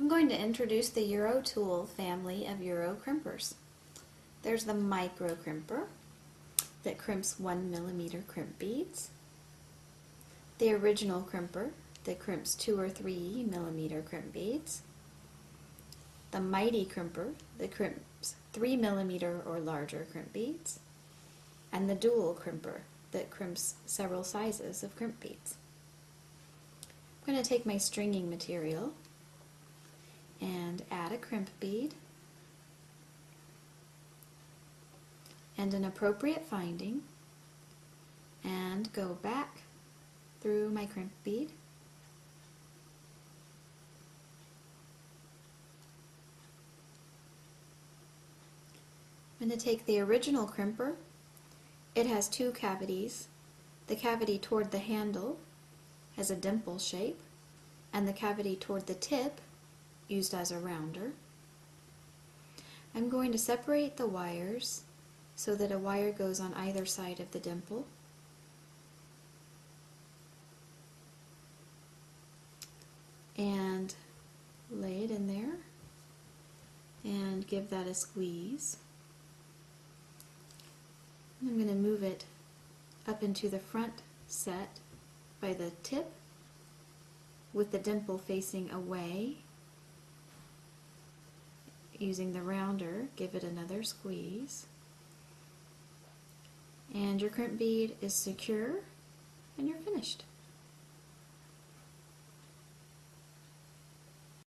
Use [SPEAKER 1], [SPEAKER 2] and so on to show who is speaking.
[SPEAKER 1] I'm going to introduce the Eurotool family of Euro crimpers. There's the micro crimper that crimps 1mm crimp beads, the original crimper that crimps 2 or 3mm crimp beads, the mighty crimper that crimps 3mm or larger crimp beads, and the dual crimper that crimps several sizes of crimp beads. I'm going to take my stringing material and add a crimp bead and an appropriate finding and go back through my crimp bead I'm going to take the original crimper. It has two cavities. The cavity toward the handle has a dimple shape, and the cavity toward the tip used as a rounder. I'm going to separate the wires so that a wire goes on either side of the dimple. And lay it in there and give that a squeeze. I'm going to move it up into the front set by the tip with the dimple facing away. Using the rounder, give it another squeeze. And your crimp bead is secure and you're finished.